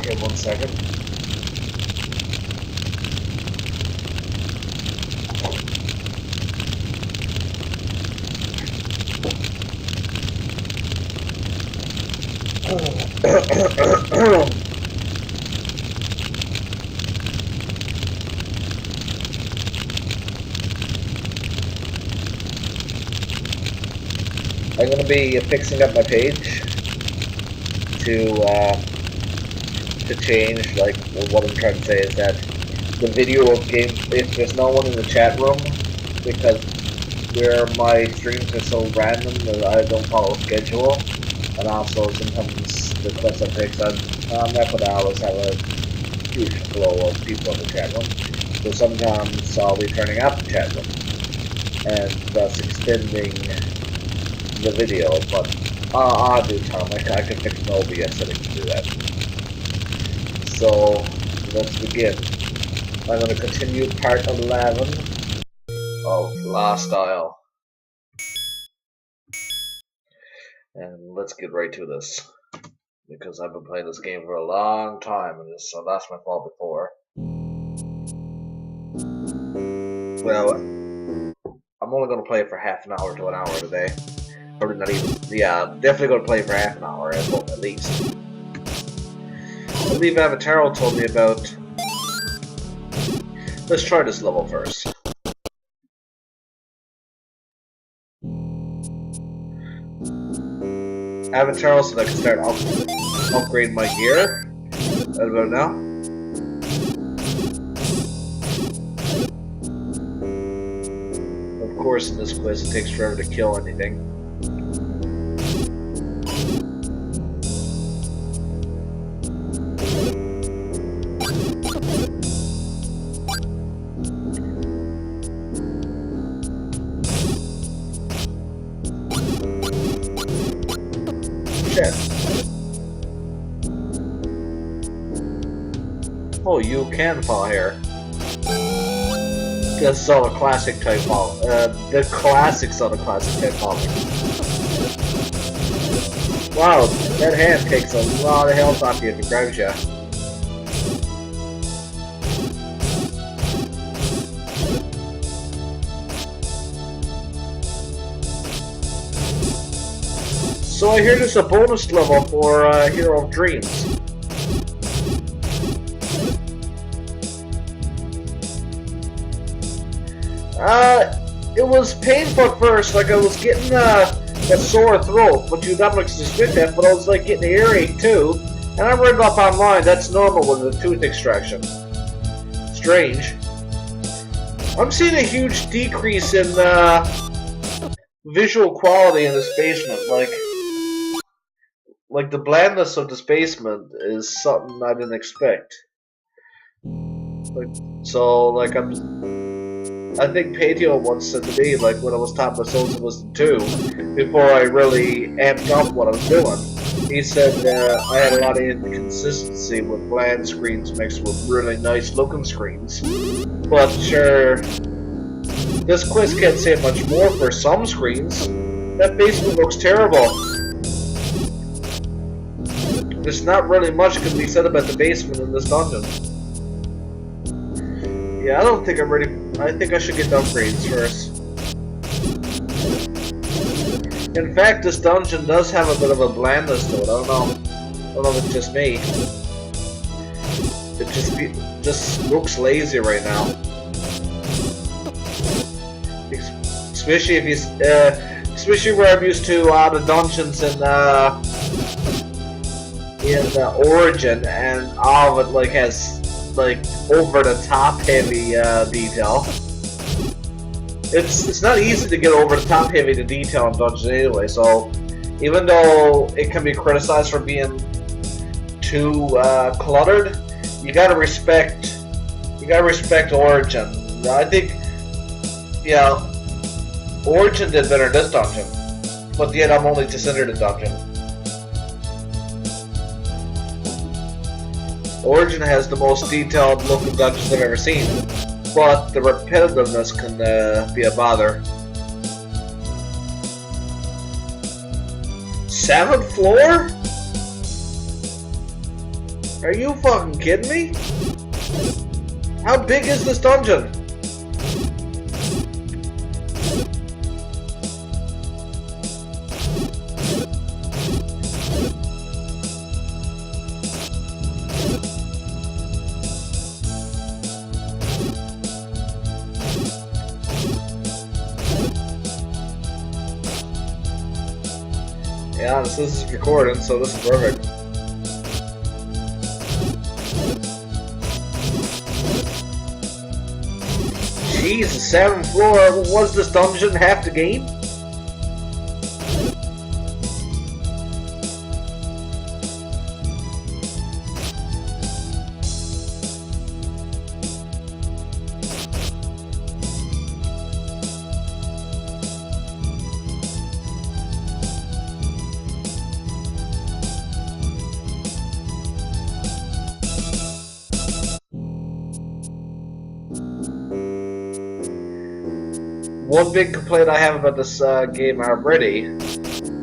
Okay, 1 second. I'm going to be fixing up my page to change, like, well, what I'm trying to say is that the video of game, if there's no one in the chat room, because where my streams are so random that I don't follow schedule, and also sometimes the clips I pick, I'm not going to always have a huge flow of people in the chat room, so sometimes I'll be turning out the chat room, and thus extending the video, but I'll do time. I can fix my OBS settings to do that. So, let's begin. I'm going to continue part 11 of Last Isle. And let's get right to this. Because I've been playing this game for a long time, and so that's my fault before. Well, I'm only going to play it for half an hour to an hour today. Probably not even, yeah, definitely going to play for half an hour at least. I believe Avataro told me about... Let's try this level first. Avataro said I can start upgrade my gear. Right about now. Of course, in this quest, it takes forever to kill anything. Oh, you can fall here. That's all the classic type fall. The classics are the classic type falling. Wow, that hand takes a lot of health off you if it grabs you. So I hear there's a bonus level for Hero of Dreams. It was painful at first, like I was getting a sore throat, but you don't expect that, but I was like getting an earache too. And I read up online, that's normal with a tooth extraction. Strange. I'm seeing a huge decrease in visual quality in this basement, like the blandness of this basement is something I didn't expect. I think Patio once said to me, like when I was talking about Souls of Wisdom 2, before I really amped up what I was doing, he said I had a lot of inconsistency with bland screens mixed with really nice looking screens. But sure, this quest can't say much more for some screens. That basement looks terrible. There's not really much can be said about the basement in this dungeon. Yeah, I don't think I'm ready. I think I should get the upgrades first. In fact, this dungeon does have a bit of a blandness to it. I don't know if it's just me. It just looks lazy right now. Especially if he's, especially where I'm used to the dungeons in Origin, and all of it like has like over the top heavy detail. It's not easy to get over the top heavy the detail in dungeons anyway. So even though it can be criticized for being too cluttered, you gotta respect Origin. I think, yeah, Origin did better in this dungeon, but yet I'm only just entered the dungeon. Origin has the most detailed looking dungeons I've ever seen, but the repetitiveness can be a bother. 7th floor? Are you fucking kidding me? How big is this dungeon? Yeah, this is recording, so this is perfect. Jeez, the 7th floor. Was this dungeon half the game? One big complaint I have about this game already,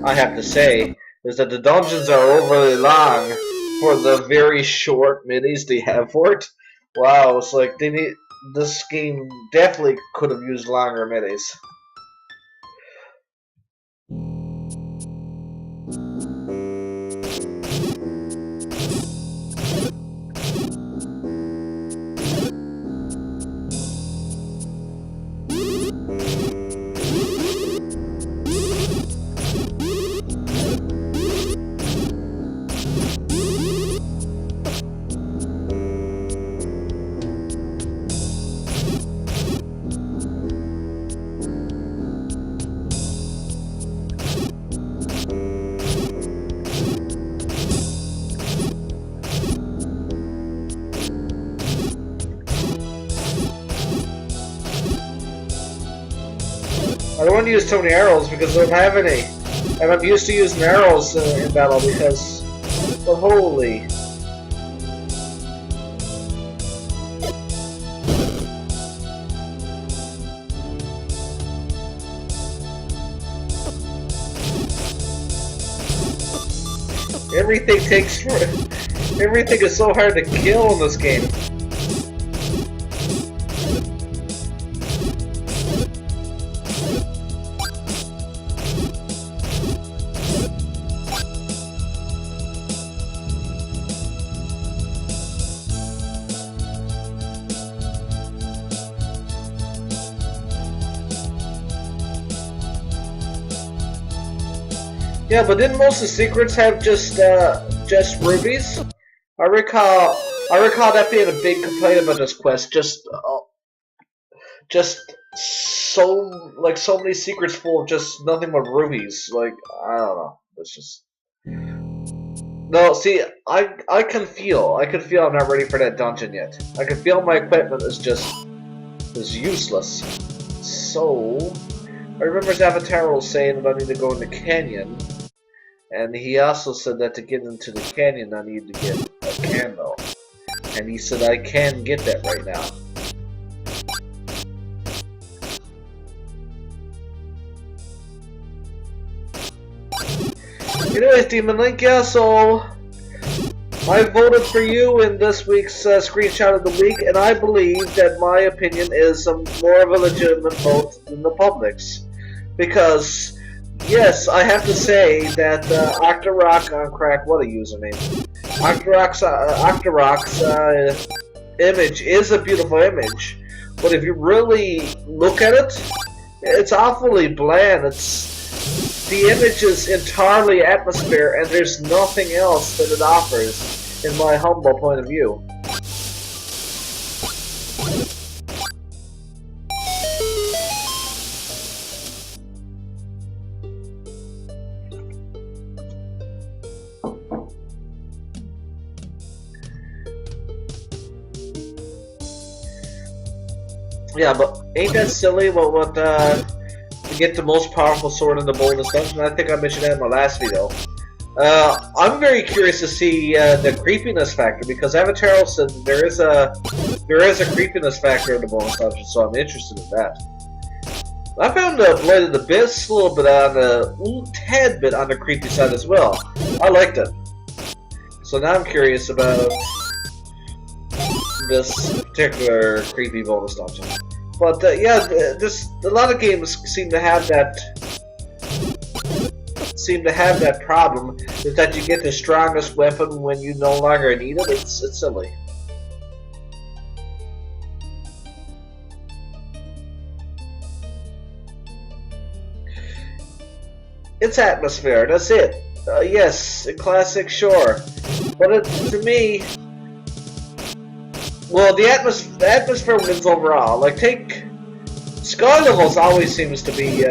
I have to say, is that the dungeons are overly long for the very short minis they have for it. Wow, it's like they need. This game definitely could have used longer minis. I don't want to use too many arrows because I don't have any. And I'm used to using arrows in battle because, well, holy. Everything is so hard to kill in this game. Yeah, but didn't most of the secrets have just rubies? I recall that being a big complaint about this quest. Just so many secrets full of just nothing but rubies. Like, I don't know. It's just no. See, I can feel I'm not ready for that dungeon yet. I can feel my equipment is useless. So I remember Zavataro saying that I need to go in the canyon. And he also said that to get into the canyon I need to get a candle. And he said I can get that right now. Anyways, Demon Link, yeah, so I voted for you in this week's screenshot of the week, and I believe that my opinion is more of a legitimate vote than the public's. Because yes, I have to say that Octorock on Crack, what a username. Octorock's image is a beautiful image, but if you really look at it, it's awfully bland. The image is entirely atmosphere, and there's nothing else that it offers, in my humble point of view. Yeah, but ain't that silly? What to get the most powerful sword in the bonus dungeon? I think I mentioned that in my last video. I'm very curious to see the creepiness factor, because Avataro said there is a creepiness factor in the bonus dungeon, so I'm interested in that. I found Blade of the Abyss a little tad bit on the creepy side as well. I liked it. So now I'm curious about this particular creepy bonus dungeon. But yeah, there's a lot of games seem to have that problem, is that you get the strongest weapon when you no longer need it. It's silly. It's atmosphere, that's it. Yes, in classic, sure. But to me, well, the atmosphere wins overall. Like, take Sky levels always seems to be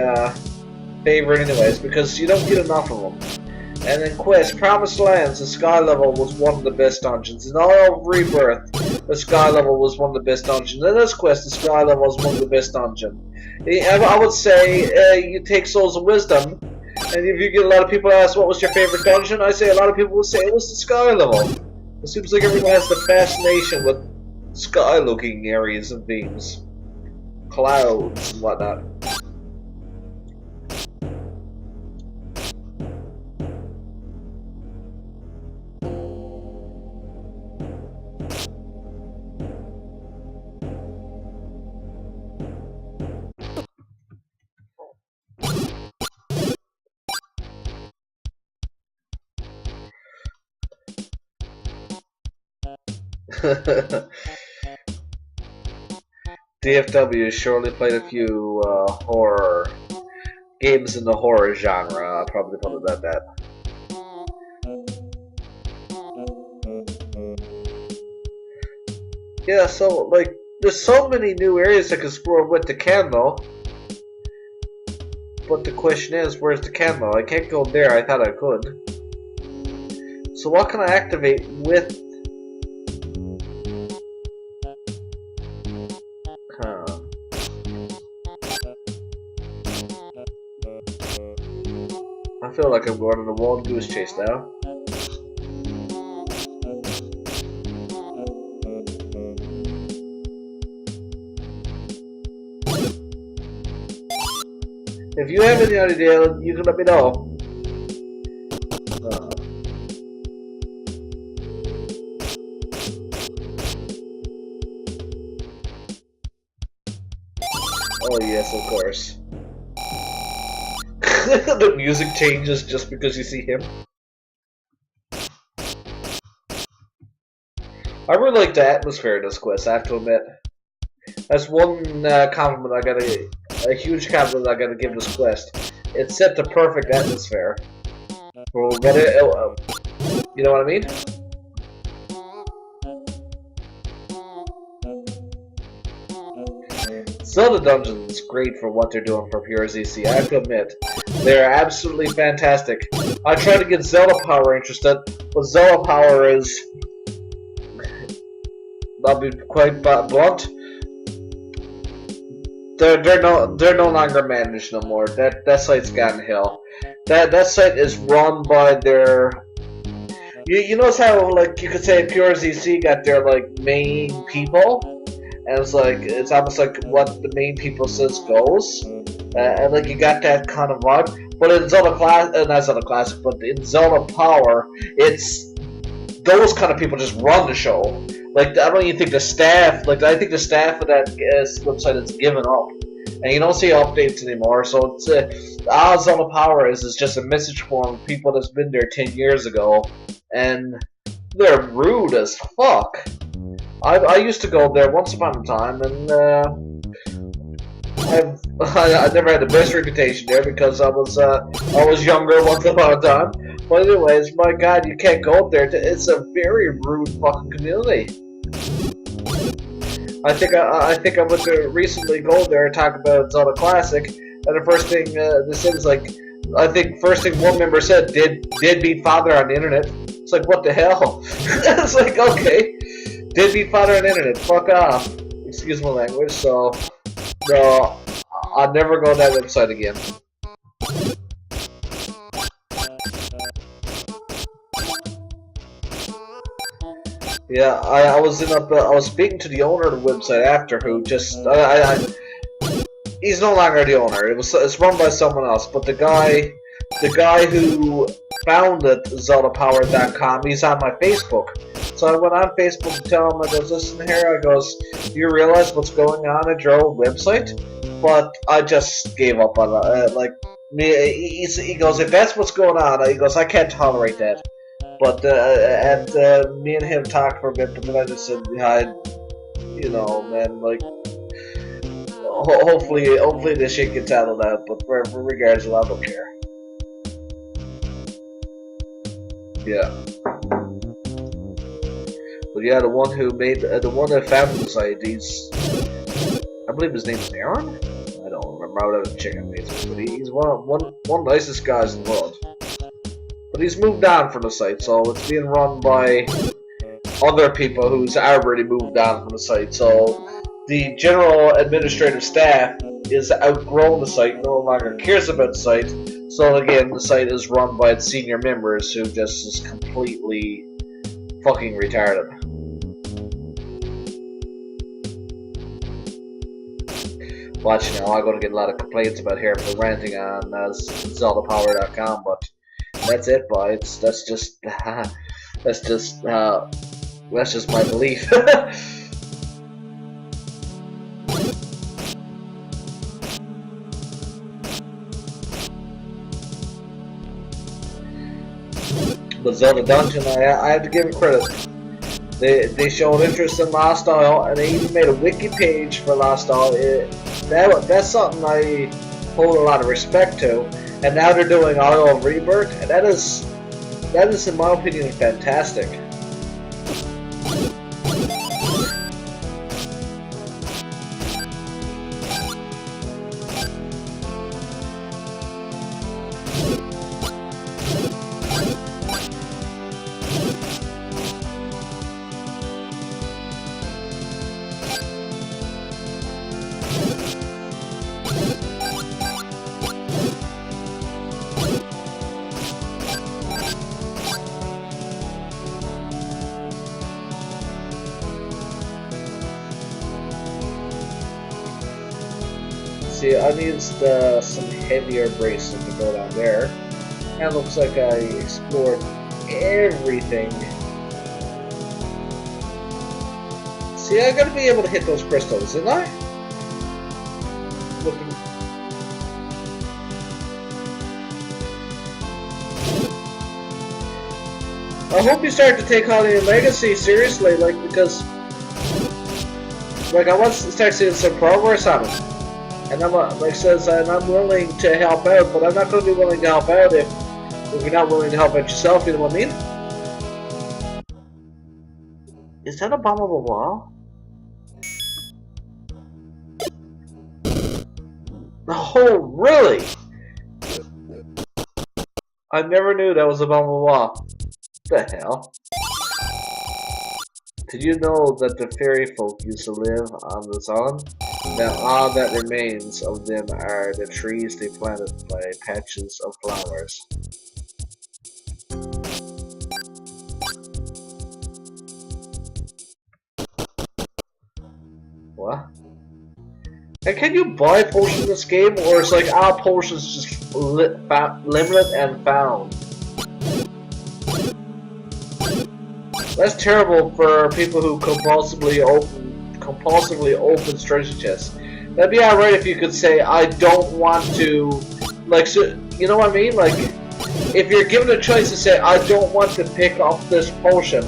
favorite anyways, because you don't get enough of them. And then Quest, Promised Lands, the Sky level was one of the best dungeons. In all of Rebirth, the Sky level was one of the best dungeons. In this Quest, the Sky level was one of the best dungeons. I would say you take Souls of Wisdom, and if you get a lot of people ask what was your favorite dungeon, I say a lot of people will say it was the Sky level. It seems like everyone has the fascination with sky-looking areas and themes, clouds and whatnot. DFW surely played a few horror games in the horror genre. I'll probably put it at that. Yeah, so like there's so many new areas I can explore with the candle. But the question is, where's the candle? I can't go there. I thought I could. So what can I activate with? I feel like I'm going on a wild goose chase now. If you have any idea, you can let me know. Oh yes, of course. The music changes just because you see him. I really like the atmosphere of this quest, I have to admit. That's one compliment I gotta, a huge compliment I gotta give this quest. It set the perfect atmosphere. You know what I mean? Zelda Dungeons is great for what they're doing for Pure ZC, I have to admit. They're absolutely fantastic. I tried to get Zelda Power interested, but Zelda Power is... I'll be quite blunt. They're no longer managed no more. That site's gone to hell. That site is run by their... You notice how, like, you could say Pure ZC got their, like, main people? And it's like, it's almost like what the main people says goes. And like, you got that kind of vibe. But in Zelda not Zelda Classic, but in Zelda Power, it's those kind of people just run the show. Like, I don't even think the staff, like, I think the staff of that website has given up. And you don't see updates anymore, so it's, all Zelda Power is just a message form of people that's been there 10 years ago. And they're rude as fuck. I used to go there once upon a time, and I never had the best reputation there because I was younger once upon a time. But anyways, my God, you can't go there. It's a very rude fucking community. I think I went to recently go there and talk about Zelda Classic, and the first thing they said is like, I think first thing one member said, deadbeat father on the internet. It's like, what the hell? It's like, okay. Deadbeat father on the internet, fuck off. Excuse my language, so no, I'll never go to that website again. Yeah, I was speaking to the owner of the website after, who just he's no longer the owner. It's run by someone else, but the guy who founded ZeldaPower.com. He's on my Facebook. So I went on Facebook to tell him, I goes, listen here, I goes, do you realize what's going on at your old website? But I just gave up on it. Like, he goes, if that's what's going on, he goes, I can't tolerate that. But, me and him talked for a bit, but then I just said, yeah, you know, man, like, hopefully this shit gets settled out, but for regards, I don't care. Yeah. But yeah, the one who made, the one that founded the site, I believe his name is Aaron? I don't remember, I would have to check on Facebook, but he's one of the nicest guys in the world. But he's moved on from the site, so it's being run by other people who's already moved on from the site. So the general administrative staff is outgrown the site, no longer cares about the site. So again, the site is run by its senior members who just is completely fucking retarded. Watch now, I'm going to get a lot of complaints about here for ranting on ZeldaPower.com, but that's it, boys. That's just my belief. But Zelda Dungeon, I have to give it credit. They showed interest in Lost Isle, and they even made a wiki page for Lost Isle. That's something I hold a lot of respect to. And now they're doing Isle of Rebirth, and that is, in my opinion, fantastic. See, I need some heavier bracelet to go down there. And it looks like I explored everything. See, I gotta be able to hit those crystals, didn't I? Looking. I hope you start to take Holiday Legacy seriously, like, because, like, I want to start seeing some progress on it. And I'm and I'm willing to help out, but I'm not going to be willing to help out if you're not willing to help out yourself. You know what I mean? Is that a bombable wall? Oh, really? I never knew that was a bombable wall. What the hell? Did you know that the fairy folk used to live on this island? Now all that remains of them are the trees they planted by patches of flowers. What? And can you buy potions in this game, or is like all potions just limited and found? That's terrible for people who compulsively open treasure chests. That'd be alright if you could say, I don't want to, like, so, you know what I mean? Like, if you're given a choice to say, I don't want to pick up this potion,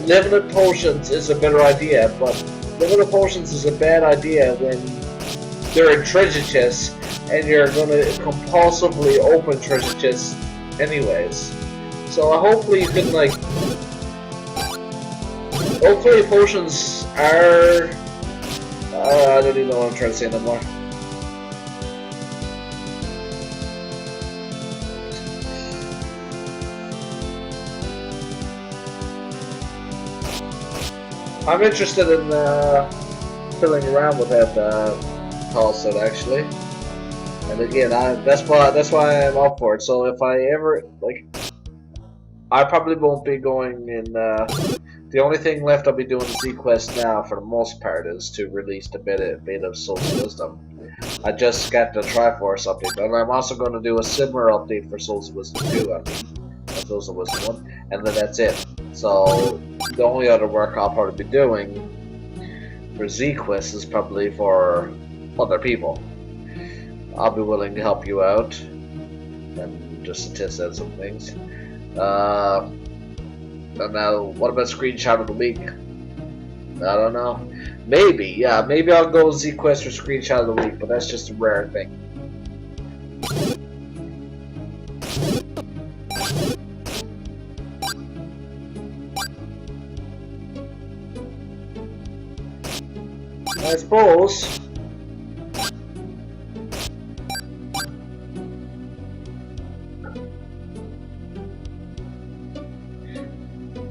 limited potions is a better idea, but limited potions is a bad idea when they're in treasure chests, and you're going to compulsively open treasure chests anyways. So hopefully you can, like, hopefully potions are... I don't even know what I'm trying to say anymore. I'm interested in filling around with that tall set actually, and again, that's why I'm up for it. So if I ever I probably won't be going in. The only thing left I'll be doing Z Quest now, for the most part, is to release the beta of Soul of Wisdom. I just got the Triforce update, and I'm also going to do a similar update for Souls of Wisdom 2, Souls of Wisdom 1, and then that's it. So, the only other work I'll probably be doing for Z-Quest is probably for other people. I'll be willing to help you out, and just to test out some things. And now, what about Screenshot of the Week? I don't know. Maybe, yeah, maybe I'll go Z-Quest for Screenshot of the Week, but that's just a rare thing. I suppose.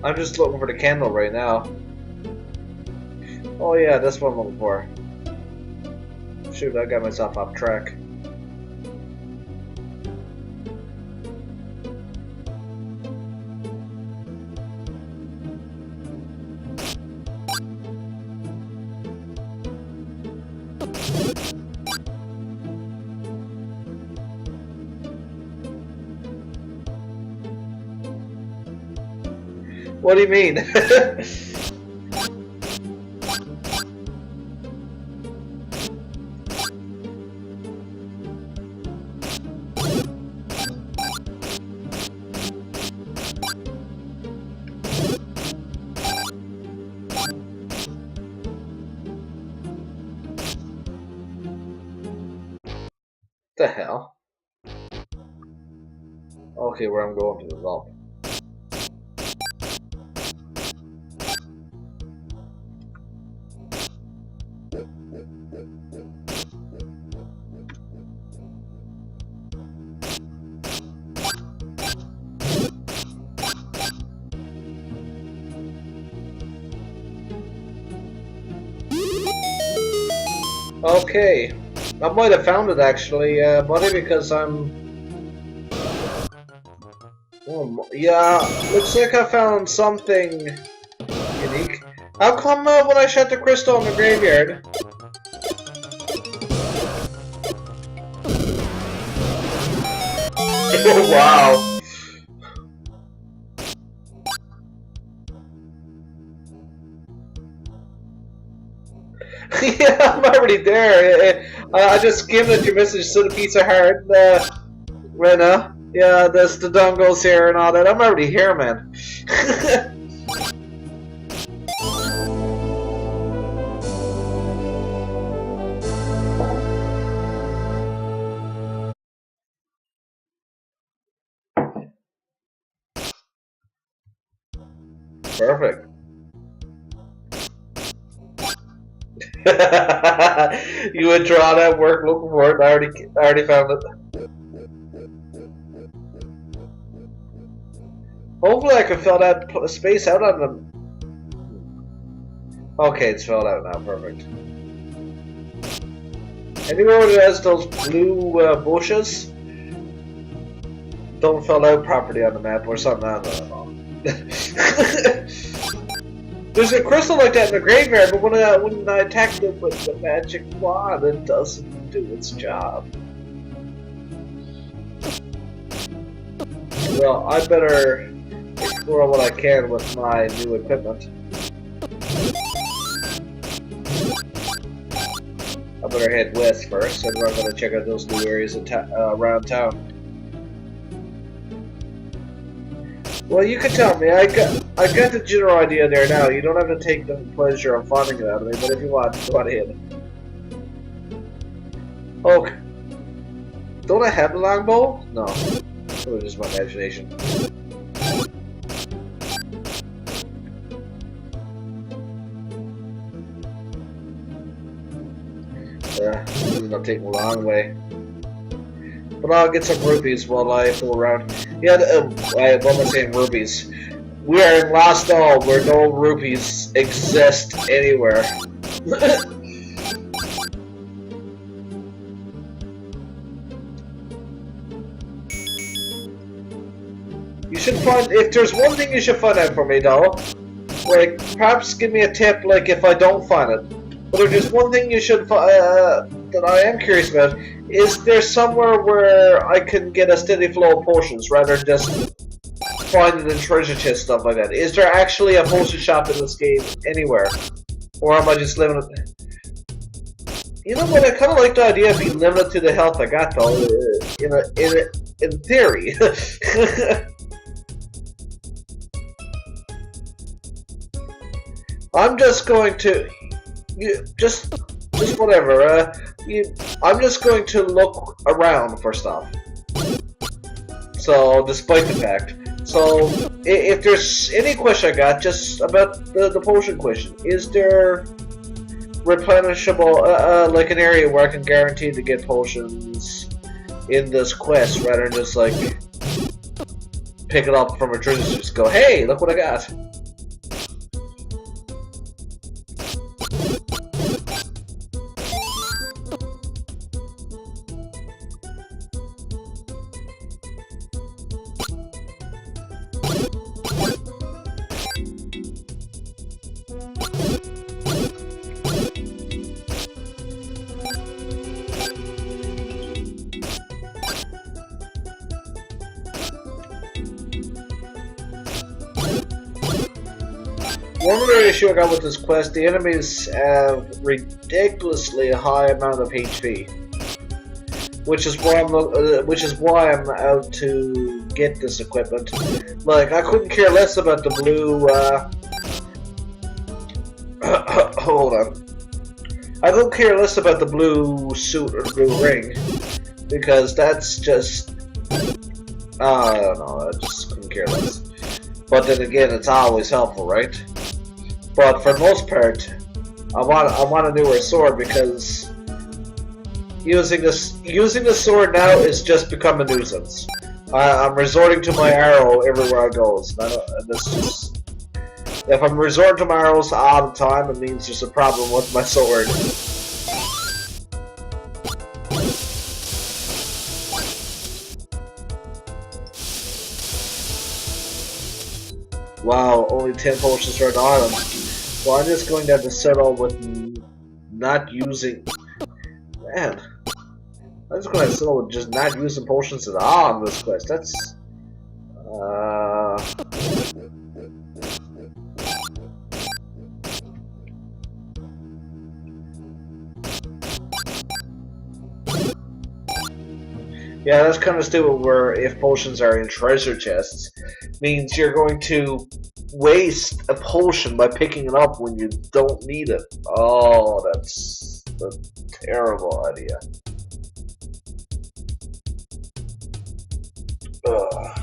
I'm just looking for the candle right now. Oh yeah, that's what I'm looking for. Shoot, I got myself off track. What do you mean? The hell? Okay, where I'm going to the vault. Okay, I might have found it actually, buddy, because I'm... Oh, yeah, looks like I found something unique. How come when I shot the crystal in the graveyard? Oh, wow. Yeah, I'm already there. I just skimmed at your message, sent a piece of heart. Right now. Yeah, there's the dongles here and all that. I'm already here, man. Perfect. You would draw that work looking for it. I already found it. Hopefully I can fill that space out on them. Okay, it's filled out now. Perfect. Anywhere that has those blue bushes don't fill out properly on the map or something. I don't know. There's a crystal like that in the graveyard, but when I attack it with the magic wand, it doesn't do its job. Well, I better explore what I can with my new equipment. I better head west first, and I'm going to check out those new areas around town. Well, you can tell me. I got the general idea there now. You don't have to take the pleasure of finding it out of me, but if you want, go ahead. Okay. Don't I have the longbow? No. It was just my imagination. This is gonna take me a long way. But I'll get some rupees while I fool around. Yeah, what am I saying, rupees? We are in Lost All, where no rupees exist anywhere. You should find, if there's one thing you should find out for me though, like, perhaps give me a tip, like, if I don't find it. But if there's one thing you should that that I am curious about. Is there somewhere where I can get a steady flow of potions rather than just finding in treasure chest stuff like that? Is there actually a potion shop in this game anywhere? Or am I just limited? You know what, I kind of like the idea of being limited to the health I got though, in theory. I'm just going to, just whatever, I'm just going to look around for stuff. So, despite the fact. So, if there's any question I got, just about the potion question, is there replenishable, like an area where I can guarantee to get potions in this quest, rather than just, like, pick it up from a treasure chest and just go, hey, look what I got. One other issue I got with this quest, the enemies have ridiculously high amount of HP, which is why I'm out to get this equipment. Like, I couldn't care less about the blue. Hold on. I don't care less about the blue suit or the blue ring, because that's just. I don't know. I just couldn't care less. But then again, it's always helpful, right? But for the most part, I want a newer sword, because using the sword now is just become a nuisance. I'm resorting to my arrow everywhere I go. If I'm resorting to my arrows all the time, it means there's a problem with my sword. Wow, only 10 potions for an item. Well, I'm just going to have to settle with not using. Man, I'm just going to settle with just not using potions at all on this quest. That's. Yeah, that's kind of stupid. Where if potions are in treasure chests, means you're going to waste a potion by picking it up when you don't need it. Oh, that's a terrible idea. Ugh.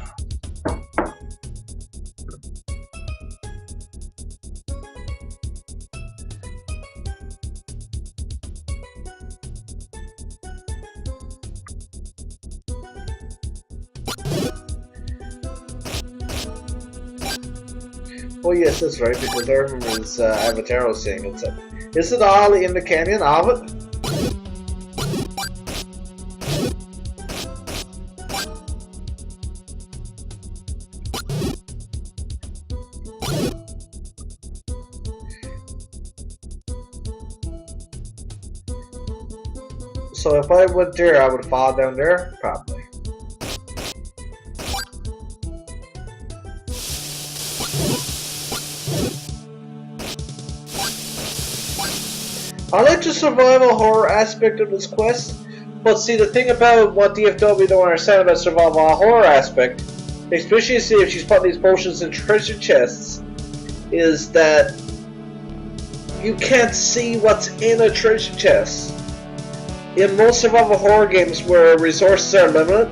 Oh yes, that's right, because I remember his Avatar saying it. Is it all in the canyon of it? So if I went there, I would fall down there? Probably. I like the survival horror aspect of this quest, but see, the thing about what DFW don't understand about survival horror aspect, especially if she's putting these potions in treasure chests, is that you can't see what's in a treasure chest. In most survival horror games where resources are limited,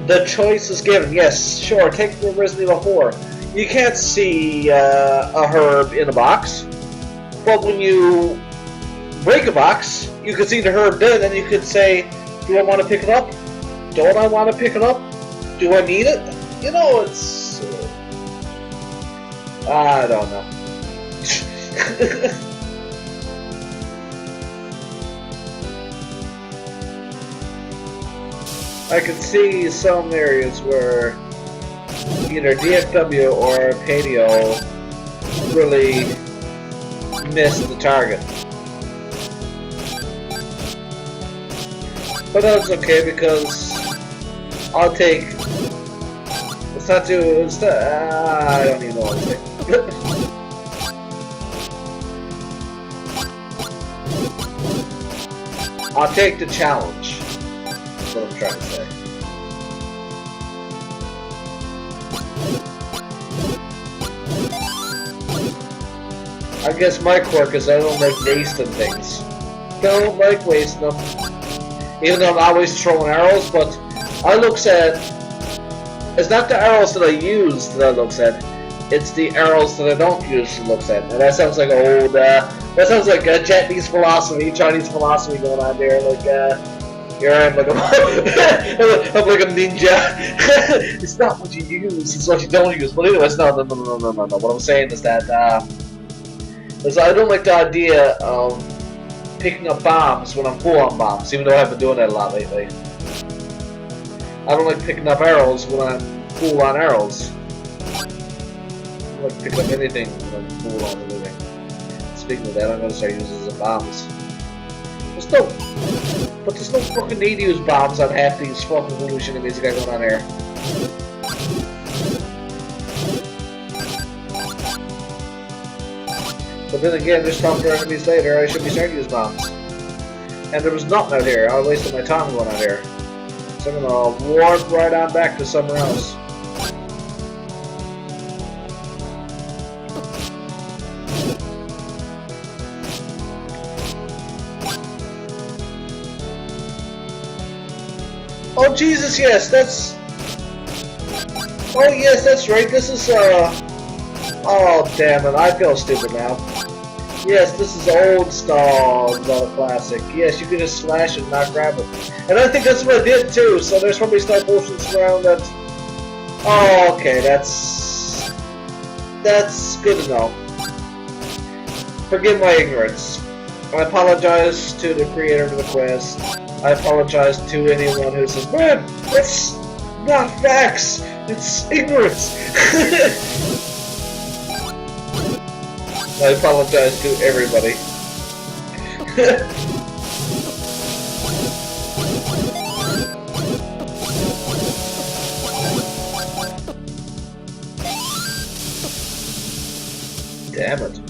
the choice is given. Yes, sure, take the Resident Evil 4. You can't see a herb in a box, but when you break a box, you can see the herb then, and you could say, do I want to pick it up? Don't I want to pick it up? Do I need it? You know, it's... I don't know. I can see some areas where either DFW or Padio really missed the target. But that's okay because I'll take. It's not too. It's not, I don't even know what to say. I'll take the challenge. That's what I'm trying to say. I guess my quirk is I don't like wasting things. Don't like wasting them. Even though I'm always throwing arrows, but I looks at... It's not the arrows that I use that I looks at. It's the arrows that I don't use that looks at. And that sounds like old... that sounds like Japanese philosophy, Chinese philosophy going on there. Like, here I am like I'm like a ninja. It's not what you use, it's what you don't use. But anyways, no. What I'm saying is that, I don't like the idea of picking up bombs when I'm full on bombs, even though I haven't been doing that a lot lately. I don't like picking up arrows when I'm full on arrows. I don't like picking up anything when I'm full on anything. Speaking of that, I'm gonna start using the bombs. There's no fucking need to use bombs on half these fucking foolish enemies that got going on here. But then again, there's tougher enemies later, I should be starting to use bombs. And there was nothing out here, I wasted my time going out here. So I'm gonna warp right on back to somewhere else. Oh Jesus, yes, that's... Oh yes, that's right, this is, oh damn it, I feel stupid now. Yes, this is old style, not a classic. Yes, you can just slash it and not grab it. And I think that's what I did too, so there's probably star potions around that... Oh, okay, that's good to know. Forgive my ignorance. I apologize to the creator of the quest. I apologize to anyone who says, man, that's not facts, it's ignorance. I apologize to everybody. Damn it.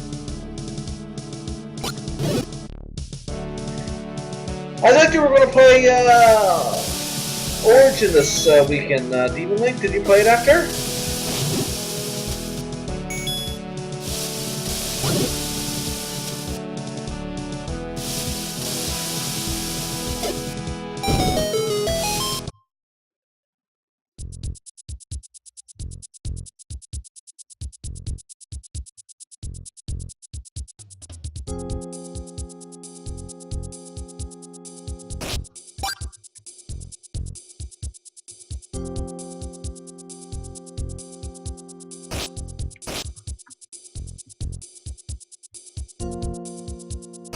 I thought you were going to play Origin this weekend. Demon Link, did you play it after?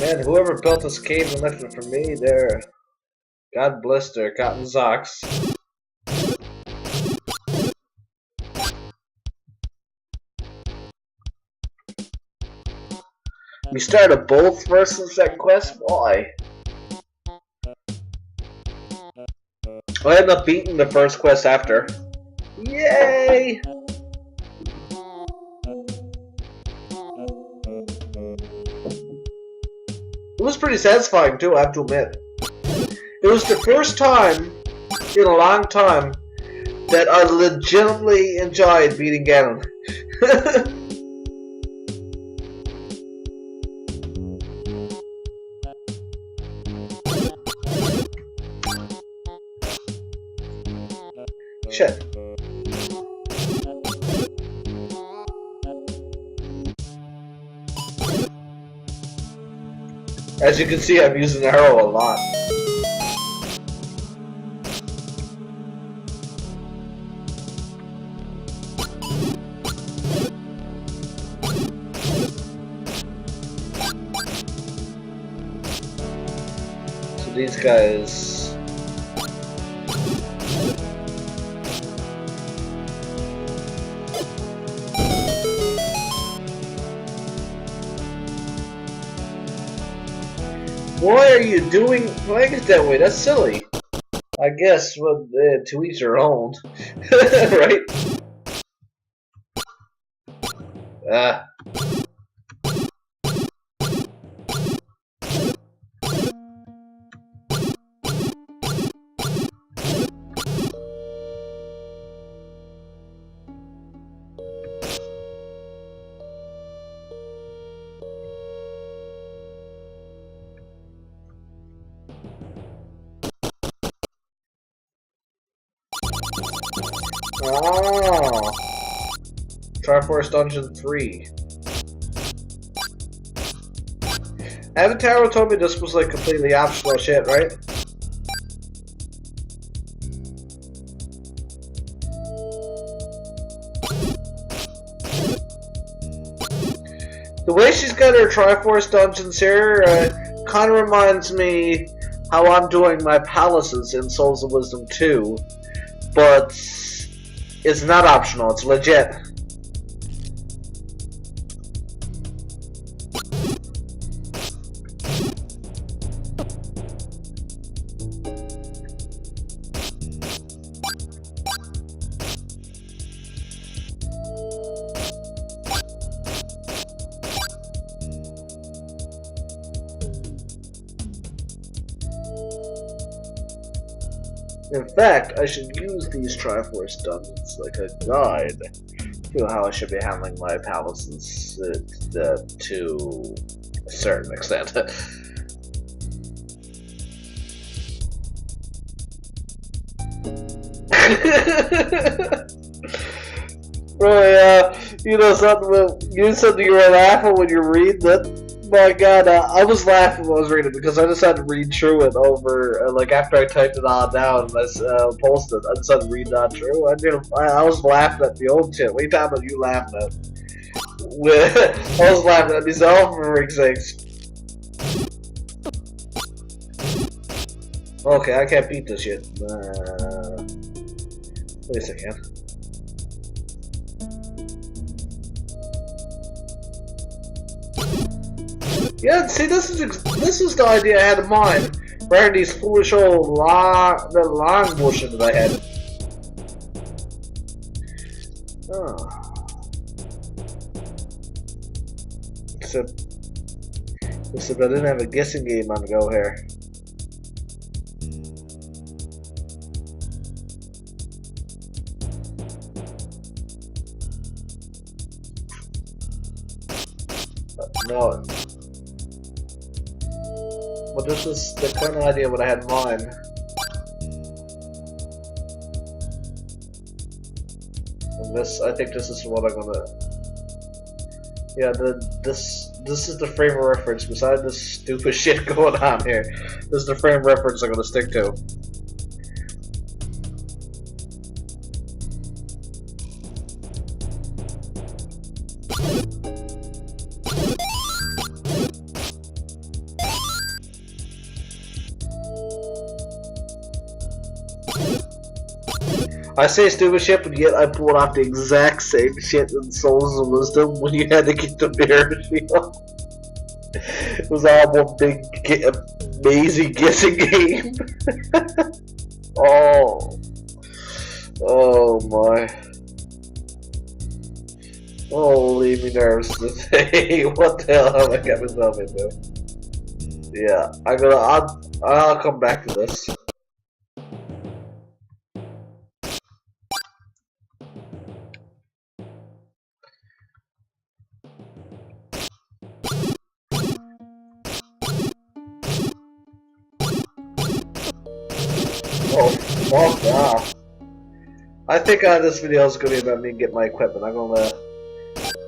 Man, whoever built this cave and left it for me, there. God bless their cotton socks. We started both first and second quest? Why? I ended up beating the first quest after. Yay! It was pretty satisfying too, I have to admit. It was the first time in a long time that I legitimately enjoyed beating Ganon. Shit. As you can see, I'm using arrow a lot. So these guys... Why are you playing it that way? That's silly. I guess to each their own, right? Ah. Oh. Triforce Dungeon 3. Avatar told me this was like completely optional shit, right? The way she's got her Triforce dungeons here kind of reminds me how I'm doing my palaces in Souls of Wisdom 2, but it's not optional, it's legit. In fact, I should use these Triforce dungeons like a guide to how I should be handling my palaces to a certain extent. Really, you know something you were laughing when you read that? My god, I was laughing when I was reading it because I just had to read through it over, like after I typed it all down and I posted, I just had to read that through. I was laughing at the old shit. What time are you laughing at? I was laughing at myself for freak's sakes. Okay, I can't beat this shit. Wait a second. Yeah, see, this is the idea I had in mind. Wearing these foolish old long bullshit that I had. Oh. Except I didn't have a guessing game on the go here. No. But this is the kind of idea what I had in mind. And I think this is what I'm gonna. Yeah, this is the frame of reference. Besides this stupid shit going on here, this is the frame of reference I'm gonna stick to. I say stupid shit, but yet I pulled off the exact same shit in Souls of Wisdom when you had to get the mirror shield. It was all one big, amazing guessing game. Oh my. Holy me nerves today. What the hell have I got myself into? Yeah, I'll come back to this. Oh, fuck off. I think this video is going to be about me getting my equipment. I'm going to...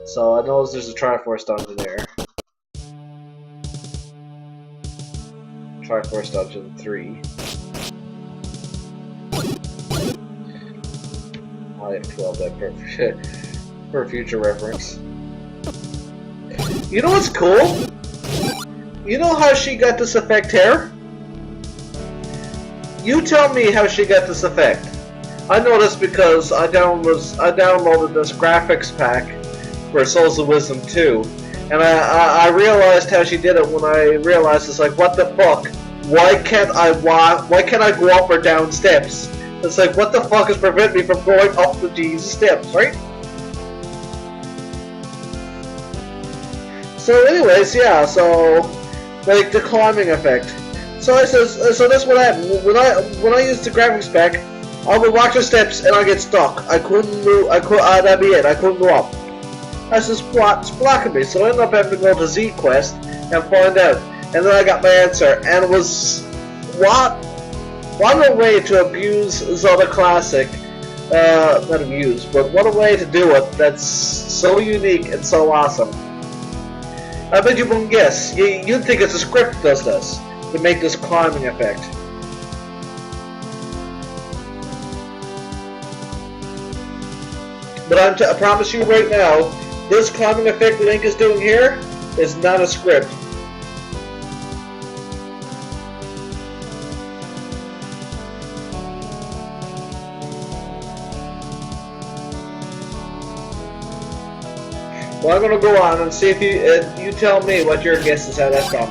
So, I know there's a Triforce dungeon there. Triforce Dungeon 3. I have 12 that for future reference. You know what's cool? You know how she got this effect here? You tell me how she got this effect. I know this because I downloaded this graphics pack for Souls of Wisdom 2, and I realized how she did it when I realized it's like, what the fuck? why can't I walk? Why can't I go up or down steps? It's like, what the fuck is preventing me from going up the steps, right? So, anyways, yeah. So, like the climbing effect. So I says, so that's what happened. When I use the graphics pack, I would watch the steps and I get stuck. I couldn't move. That'd be it. I couldn't go up. I says, what's blocking me? So I ended up having to go to Z Quest and find out. And then I got my answer, and it was what a way to abuse Zelda Classic. Not abuse, but what a way to do it. That's so unique and so awesome. I bet you won't guess. You'd think it's a script that does this to make this climbing effect. But I promise you right now, this climbing effect Link is doing here is not a script. Well, I'm gonna go on and see if you tell me what your guess is how that's from.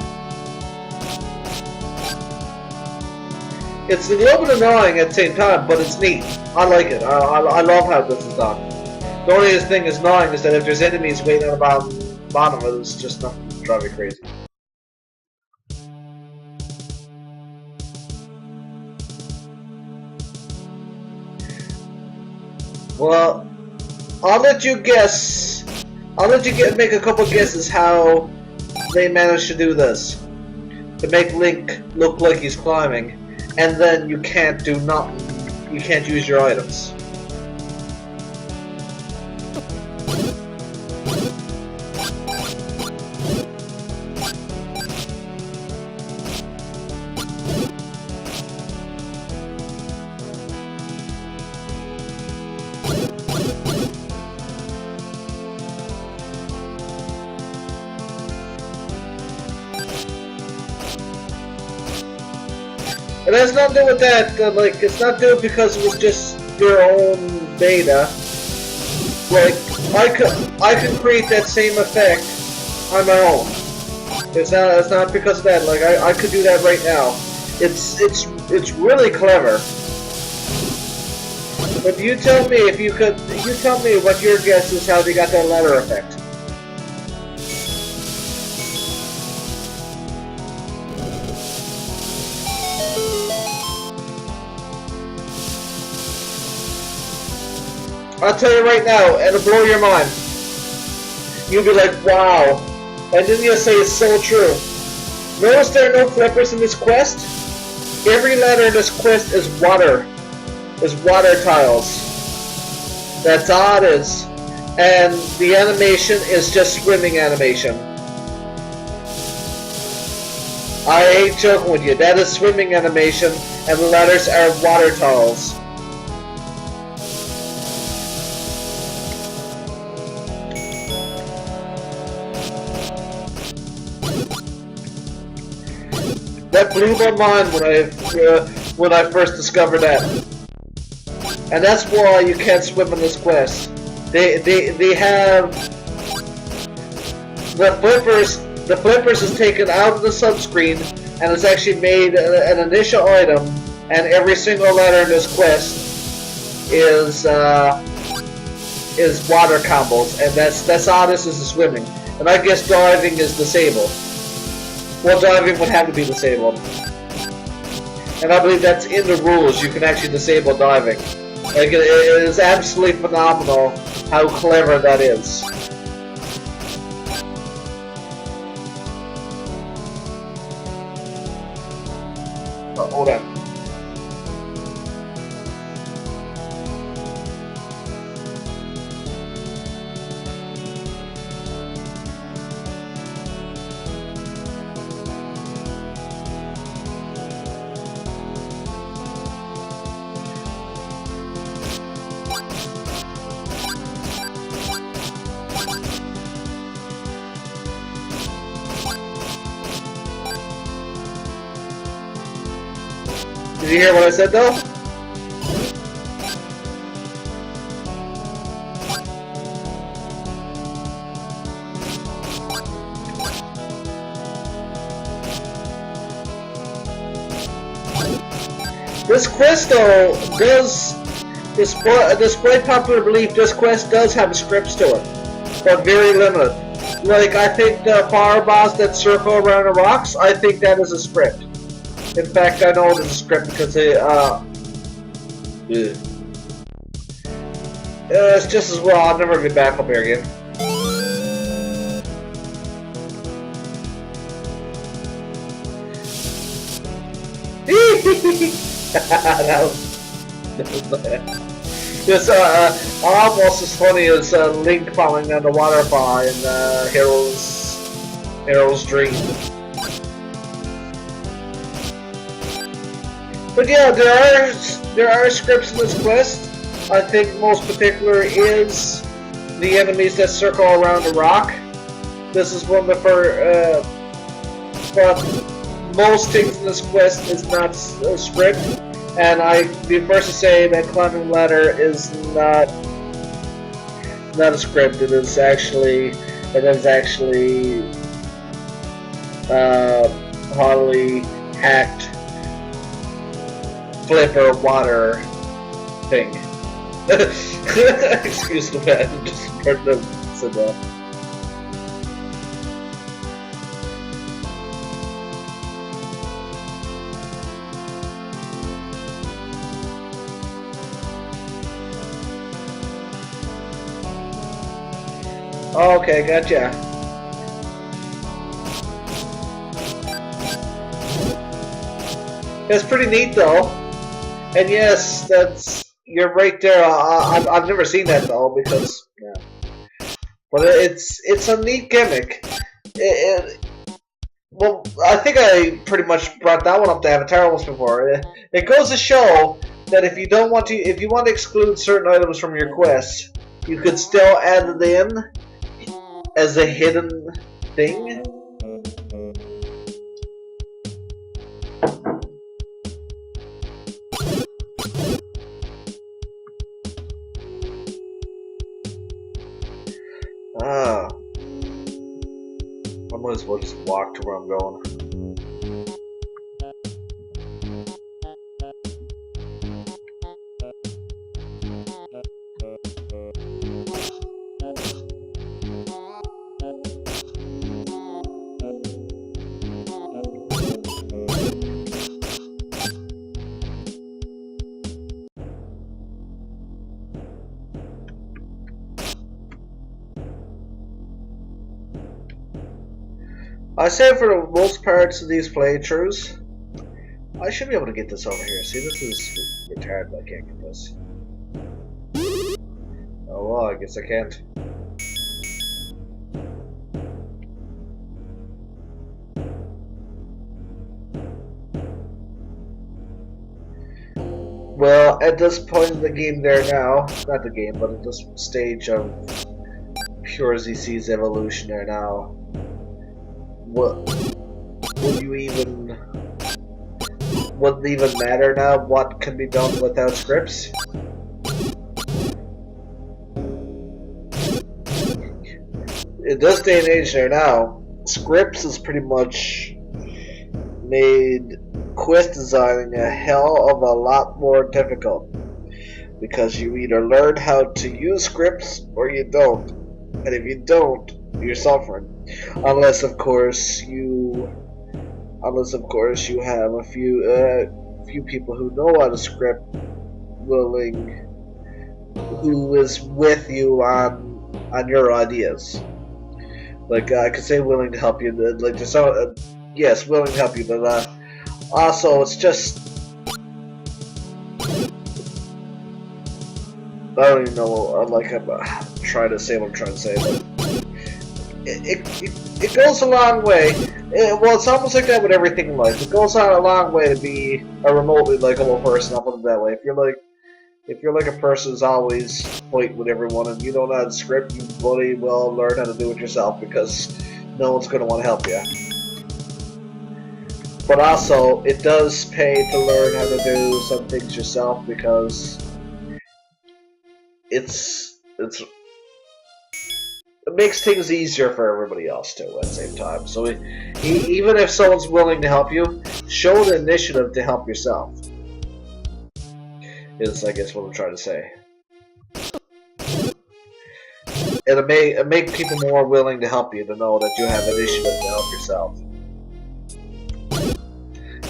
It's a little bit annoying at the same time, but it's neat. I like it. I love how this is done. The only thing is annoying is that if there's enemies waiting on the bottom, it's just nothing to drive me crazy. Well, I'll let you guess. I'll let you make a couple guesses how they managed to do this. To make Link look like he's climbing, and then you can't do nothing. You can't use your items. It has nothing to do with that, like, it's not doing it because it was just your own beta. Like, I could create that same effect on my own. It's not because of that, like, I could do that right now. It's really clever. But you tell me you tell me what your guess is how they got that ladder effect. I'll tell you right now, and it'll blow your mind. You'll be like, wow. And then you'll say it's so true. Notice there are no flippers in this quest? Every ladder in this quest is water. Is water tiles. That's all it is. And the animation is just swimming animation. I ain't joking with you. That is swimming animation, and the ladders are water tiles. That blew my mind when I first discovered that, and that's why you can't swim in this quest. They have the flippers. The flippers is taken out of the subscreen and it's actually made an initial item. And every single ladder in this quest is water combos, and that's all this is swimming. And I guess diving is disabled. Well, diving would have to be disabled. And I believe that's in the rules, you can actually disable diving. Like, it is absolutely phenomenal how clever that is. Oh, hold on. Did you hear what I said though? This quest though does, despite popular belief, this quest does have scripts to it, but very limited. Like, I think the fire boss that circle around the rocks, I think that is a script. In fact, I know it is a script because it's just as well. I'll never get back up here again. that was it's almost as funny as Link falling down the waterfall in Hero's Dream. But yeah, there are scripts in this quest. I think most particular is the enemies that circle around the rock. This is one of the but most things in this quest is not a script, and I'd be first to say that climbing ladder is not a script. It is actually hardly hacked flipper water thing. Excuse me, man. Just heard them said that. Okay, gotcha. It's pretty neat though. And yes, you're right there. I've never seen that though, because yeah. But it's a neat gimmick. Well, I think I pretty much brought that one up to Avatar once before. It goes to show that if you want to exclude certain items from your quest, you could still add it in as a hidden thing. I might as well just walk to where I'm going. I say for the most parts of these playthroughs, I should be able to get this over here. See, this is retarded. I can't get this. Oh well, I guess I can't. Well, at this point in the game there now, not the game, but at this stage of Pure ZC's evolution there now, wouldn't even matter now what can be done without scripts? In this day and age there now, scripts has pretty much made quest designing a hell of a lot more difficult, because you either learn how to use scripts or you don't, and if you don't, you're suffering. Unless of course you have a few people who know how to script, who is with you on your ideas. Like I could say willing to help you. Like there's some, yes, willing to help you, but also it's just I don't even know. I'm trying to say what I'm trying to say, but it goes a long way. Well, it's almost like that with everything in life. It goes on a long way to be a remotely likable person. I'll put it that way. If you're like a person who's always fighting with everyone and you don't know how to script, you bloody well learn how to do it yourself, because no one's going to want to help you. But also, it does pay to learn how to do some things yourself, because it makes things easier for everybody else too at the same time. So even if someone's willing to help you, show the initiative to help yourself. Is, I guess, what I'm trying to say. It'll make people more willing to help you, to know that you have initiative to help yourself.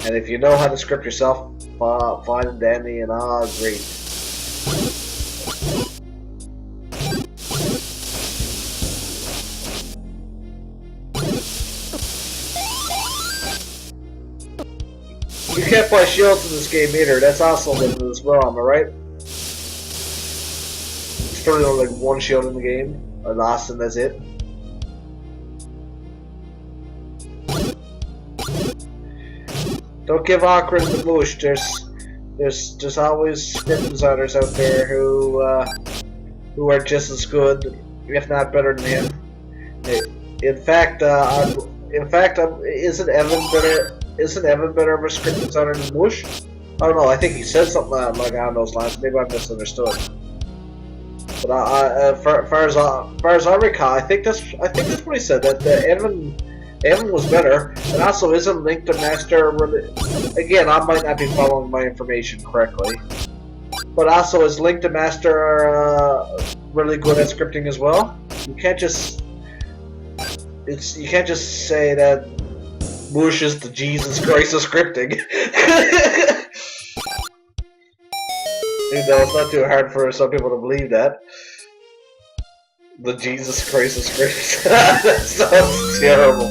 And if you know how to script yourself, fine and dandy, and great. You can't buy shields in this game either. That's also limited as well, am I right? There's probably only like one shield in the game, or last, and that's it. Don't give awkward the bush. There's always script designers out there who are just as good, if not better than him. In fact, isn't Evan better? Isn't Evan better of a script designer than Bush? I don't know. I think he said something like on those lines. Maybe I misunderstood. But far as I recall, I think that's what he said. That Evan was better, and also isn't Link the Master really? Again, I might not be following my information correctly, but also is Link the Master really good at scripting as well? You can't just say that Bush is the Jesus Christ of scripting. You know, it's not too hard for some people to believe that. The Jesus Christ of scripting. That sounds terrible.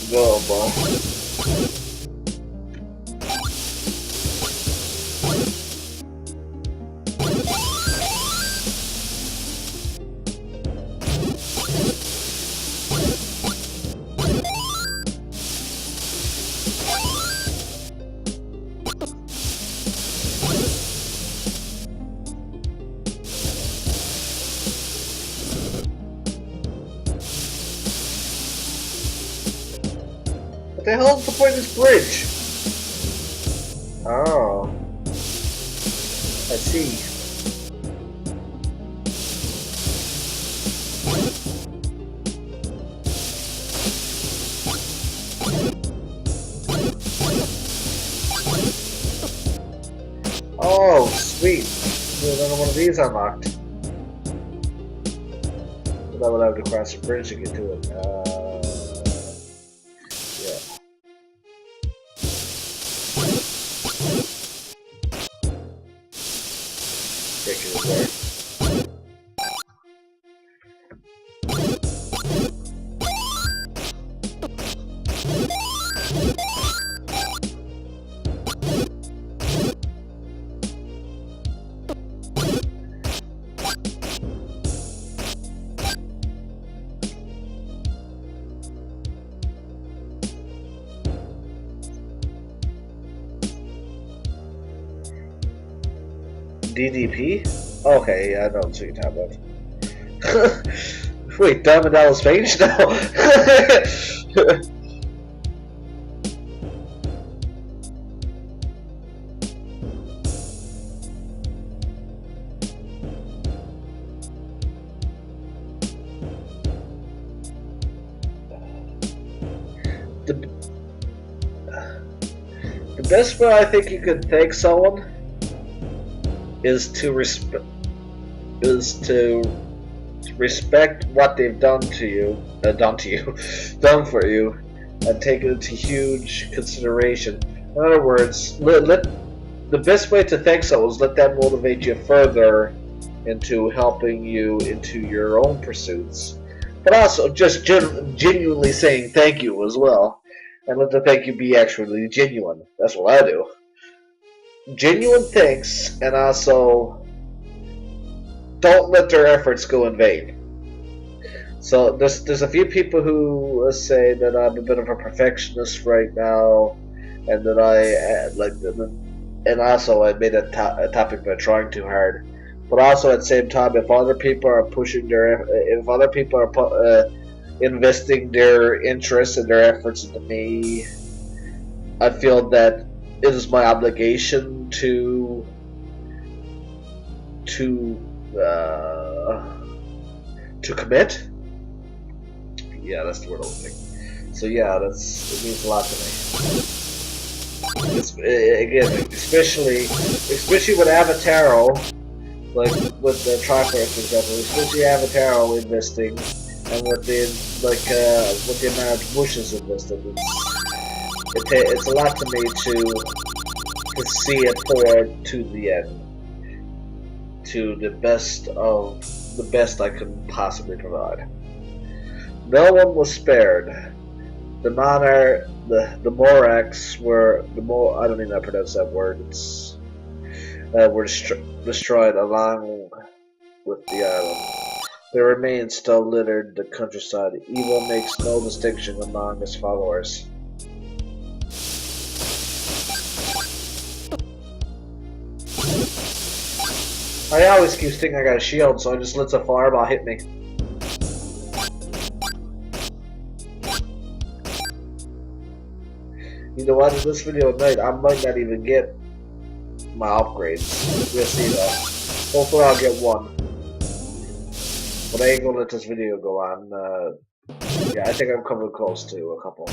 Go, bro. What the hell is the point of this bridge? Oh. I see. Oh, sweet. There's another one of these unlocked. But I would have to cross the bridge to get to it. There. DDP? Okay, yeah, I know what you're talking about. Wait, Diamond Dallas Page? No! The best way I think you could thank someone is to respect what they've done to you, done for you, and take it into huge consideration. In other words, the best way to thank someone is let that motivate you further into helping you into your own pursuits, but also just genuinely saying thank you as well, and let the thank you be actually genuine. That's what I do. Genuine thanks, and also don't let their efforts go in vain. So there's a few people who say that I'm a bit of a perfectionist right now, and that and also I made a topic by trying too hard. But also at the same time, if other people are investing their interests and their efforts into me, I feel that it is my obligation to commit. Yeah, that's the word I'm looking. So yeah, it means a lot to me. Again, especially with Avataro, like with the Triforce, for example, especially Avataro investing, and with the amount of bushes invested, it's a lot to me to see it forward to the end, to the best I can possibly provide. No one was spared. The Monarch, the Morax were I don't even know how to pronounce that word. Were destroyed along with the island. Their remains still littered the countryside. Evil makes no distinction among his followers. I always keep thinking I got a shield, so I just lets a fireball hit me. You know what? In this video tonight, I might not even get my upgrades. We'll see though. Hopefully I'll get one. But I ain't gonna let this video go on. Yeah, I think I'm coming close to a couple.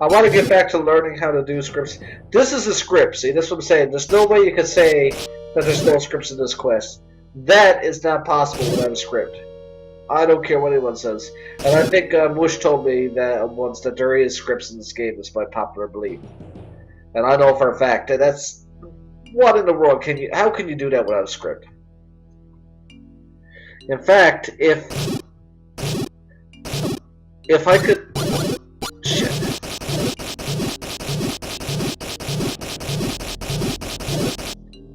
I want to get back to learning how to do scripts. This is a script, see, that's what I'm saying. There's no way you could say that there's no scripts in this quest. That is not possible without a script. I don't care what anyone says. And I think Mush told me that once that there is scripts in this game, despite popular belief. And I know for a fact that that's... What in the world can you... How can you do that without a script? In fact, if I could...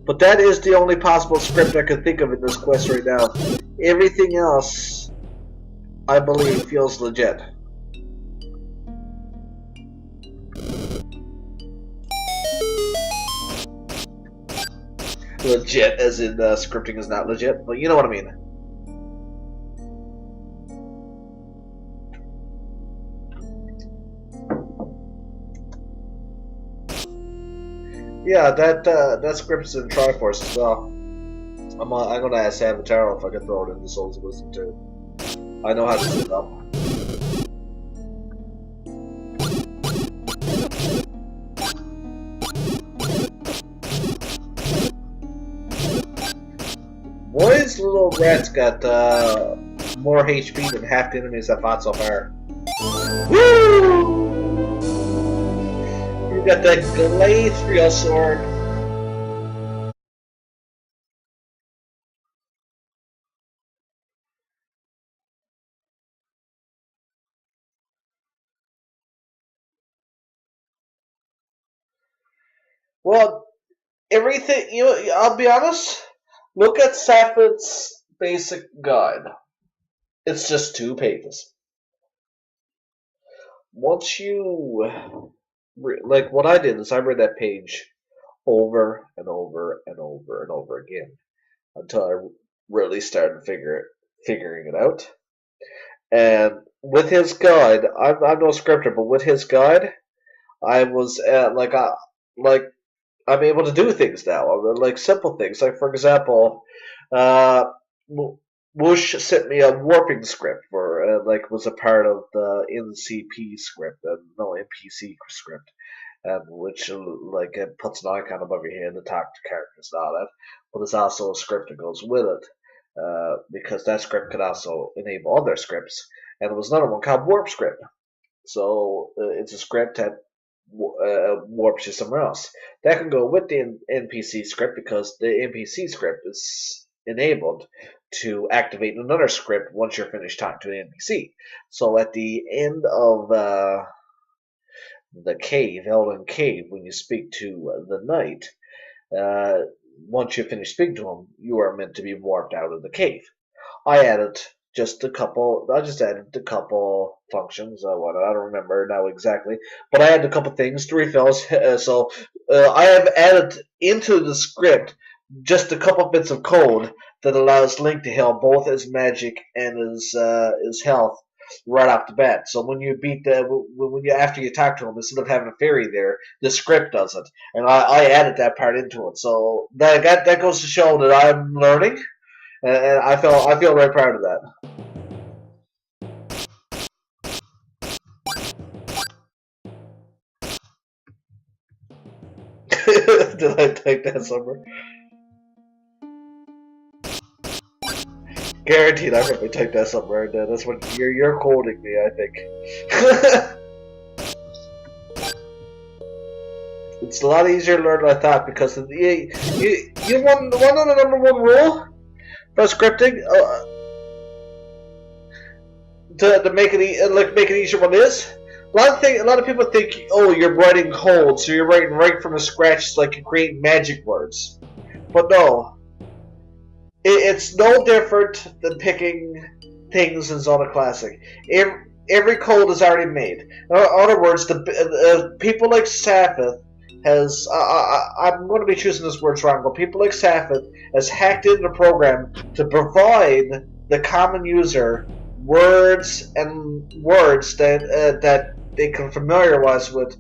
But that is the only possible script I could think of in this quest right now. Everything else, I believe, feels legit. Legit, as in scripting is not legit, but you know what I mean. Yeah, that script's in Triforce as well. I'm gonna ask Avataro if I can throw it in the Souls of Wisdom too. I know how to set it up. Boy's little rat's got more HP than half the enemies I fought so far. Woo! You got that Galathril sword. Well, everything, I'll be honest, look at Sapphitz's basic guide. It's just 2 pages. Once you, like what I did is I read that page over and over and over and over again until I really started figuring it out. And with his guide, I'm no scripter, but with his guide, I was I'm able to do things now, like simple things. Like for example, Whoosh sent me a warping script for was a part of the NCP script, no NPC script, which it puts an icon above your head to talk to characters and all that. But there's also a script that goes with it, because that script could also enable other scripts. And there was another one called Warp Script. So it's a script that warps you somewhere else. That can go with the NPC script because the NPC script is enabled to activate another script once you're finished talking to an NPC. So at the end of the cave, Elden Cave, when you speak to the knight, once you finish speaking to him, you are meant to be warped out of the cave. I added just a couple. I just added a couple functions. What I don't remember now exactly, but I added a couple things to refills. I have added into the script just a couple bits of code that allows Link to heal both his magic and his health right off the bat. So when you beat the when you after you talk to him, instead of having a fairy there, the script does it, and I added that part into it. So that goes to show that I'm learning, and I feel very proud of that. Did I take that somewhere? Guaranteed, I probably typed that somewhere. That's what you're quoting me, I think. It's a lot easier to learn than I thought because you want the number one rule for scripting to make it easier. What is a lot of people think, oh, you're writing code, so you're writing right from the scratch, like you create magic words, but no. It's no different than picking things in Zelda Classic. Every code is already made. In other words, the people like Saphith has. I'm going to be choosing this word wrong, but people like Saphith has hacked into the program to provide the common user words that they can familiarize with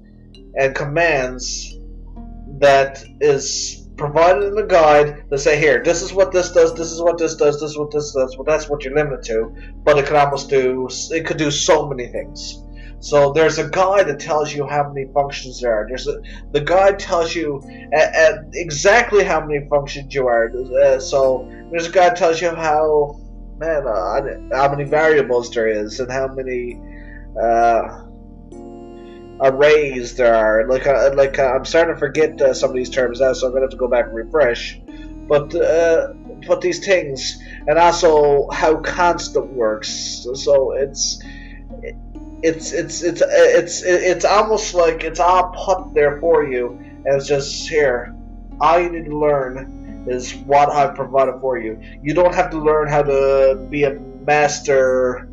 and commands that is provided in the guide to say, here, this is what this does, this is what this does, this is what this does. Well, that's what you're limited to, but it could do so many things. So there's a guide that tells you how many functions there are. The guide tells you exactly how many functions you are. So there's a guide that tells you how many variables there is and how many arrays there are. I'm starting to forget some of these terms now, so I'm gonna have to go back and refresh. But these things, and also how constant works. So it's almost like it's all put there for you, and it's just here. All you need to learn is what I've provided for you. You don't have to learn how to be a master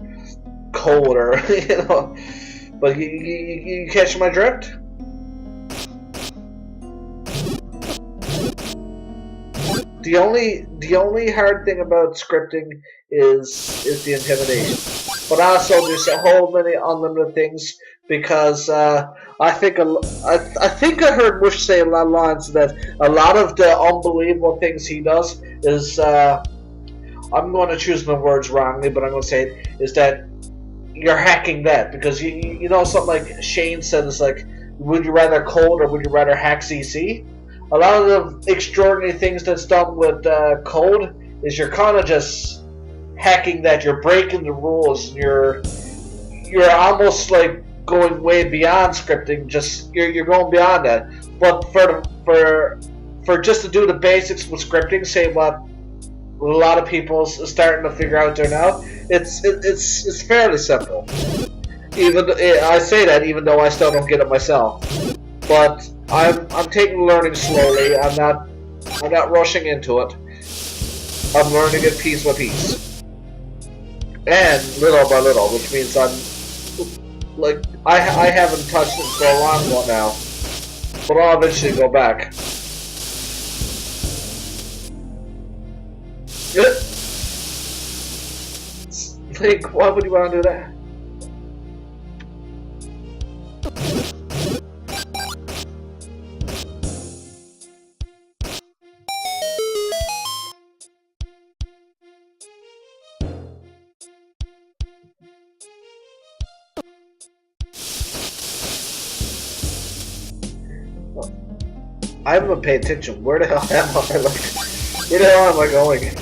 coder, you know. But you catch my drift? The only hard thing about scripting is the intimidation. But also there's a whole many unlimited things because I think I heard Mush say a lot of lines that a lot of the unbelievable things he does is I'm going to choose my words wrongly, but I'm going to say it, is that you're hacking that, because you know something like Shane said, it's like, would you rather code or would you rather hack CC? A lot of the extraordinary things that's done with code is you're kind of just hacking that. You're breaking the rules. And you're almost like going way beyond scripting. Just you're going beyond that. But for just to do the basics with scripting, say what a lot of people are starting to figure out there now, it's fairly simple. I say that even though I still don't get it myself, but I'm taking learning slowly. I'm not rushing into it. I'm learning it piece by piece, and little by little, which means I'm like I haven't touched it for a long while now, but I'll eventually go back. Like, why would you want to do that? I haven't paid attention. Where the hell am I? Like, where the hell am I going?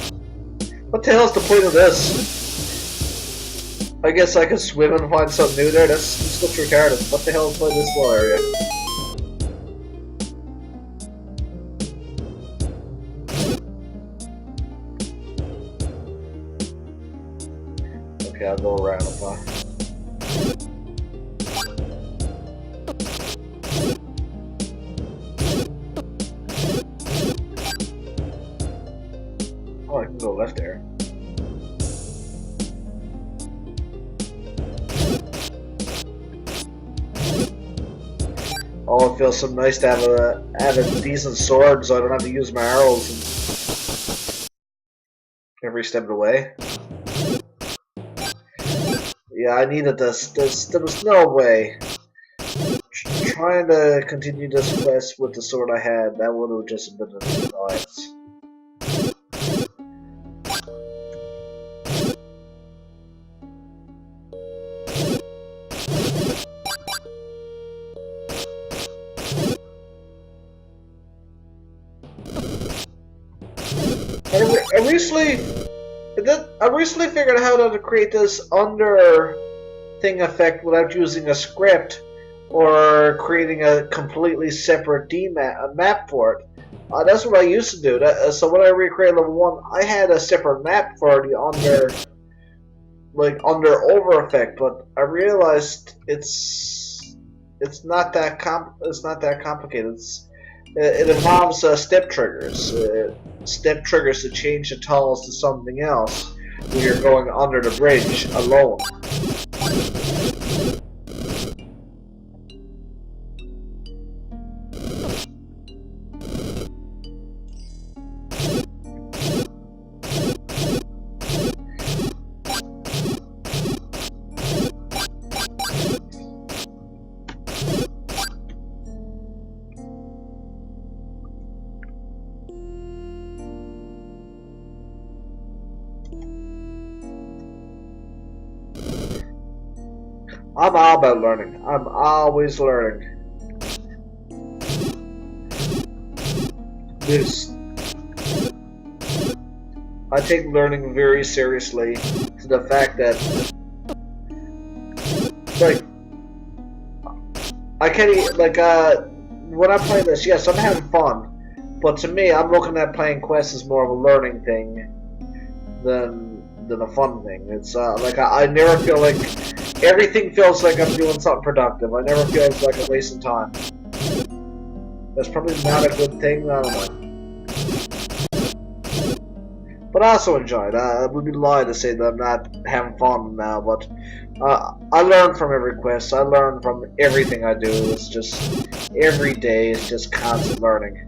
What the hell is the point of this? I guess I could swim and find something new there. This looks retarded. What the hell is by this little area? Okay, I'll go around. Oh, I can go left there. Oh, it feels so nice to have a decent sword, so I don't have to use my arrows every step of the way. Yeah, I needed this. There was no way. Trying to continue this quest with the sword I had, that would have just been an annoyance. I recently figured out how to create this under thing effect without using a script or creating a completely separate map for it. That's what I used to do. So when I recreated level 1, I had a separate map for the under over effect, but I realized it's not that complicated. It involves step triggers. Step triggers to change the tunnels to something else when you're going under the bridge alone. I'm all about learning. I'm always learning. I take learning very seriously to the fact that, like, I can't, when I play this, yes, I'm having fun, but to me, I'm looking at playing quests as more of a learning thing than a fun thing. It's, I never feel like, everything feels like I'm doing something productive. I never feel like I'm wasting time. That's probably not a good thing, I don't know. But I also enjoy it. I would be lying to say that I'm not having fun now, but I learn from every quest. I learn from everything I do. It's just, every day is just constant learning.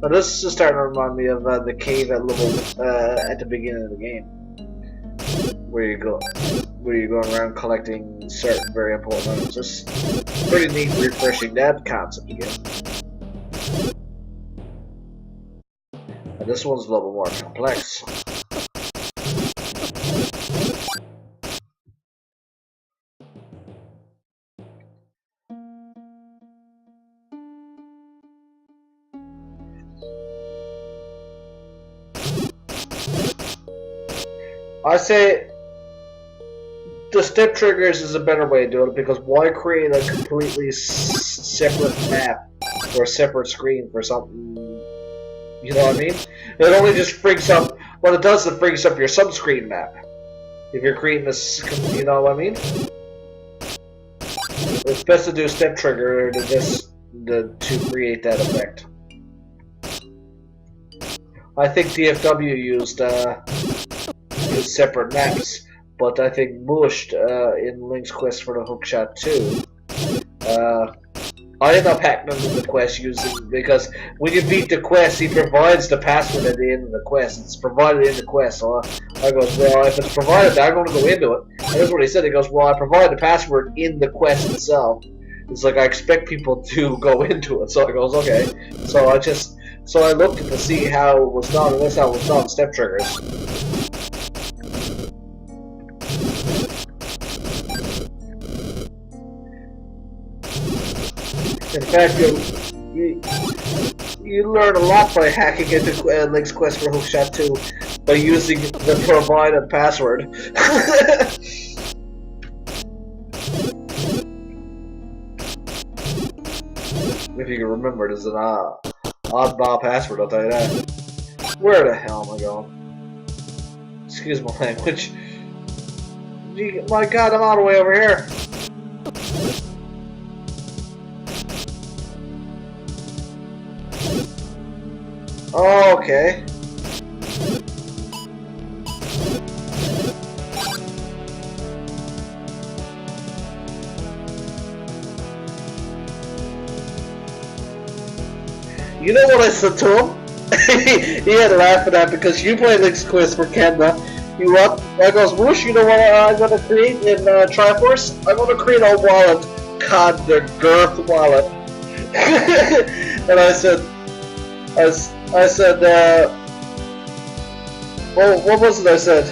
Now this is starting to remind me of the cave at the beginning of the game. Where you're going around collecting certain very important items. It's pretty neat refreshing that concept again. And this one's a little more complex. I say the step triggers is a better way to do it, because why create a completely separate map or a separate screen for something? You know what I mean? It only just brings up what it does. It brings up your sub-screen map. If you're creating this, you know what I mean? It's best to do a step trigger to create that effect. I think DFW used separate maps, but I think Mushed in Link's Quest for the Hookshot 2, I end up hacking into the quest because when you beat the quest, he provides the password at the end of the quest. It's provided in the quest, so I goes, well, if it's provided, I'm going to go into it. And that's what he said. He goes, well, I provide the password in the quest itself. It's like I expect people to go into it, so I goes, okay. So I looked to see how it was done, and that's how it was done. Step triggers. In fact, you learn a lot by hacking into Link's Quest for Hookshot 2 by using the provided password. If you can remember, there's an oddball password, I'll tell you that. Where the hell am I going? Excuse my language. My god, I'm all the way over here. Oh, okay. You know what I said to him? He had laughed at that because you play Link's Quest for Kenda. You what? I goes, Whoosh, you know what I'm gonna create in Triforce? I'm gonna create a wallet called the Girth Wallet. And I said, well, what was it I said?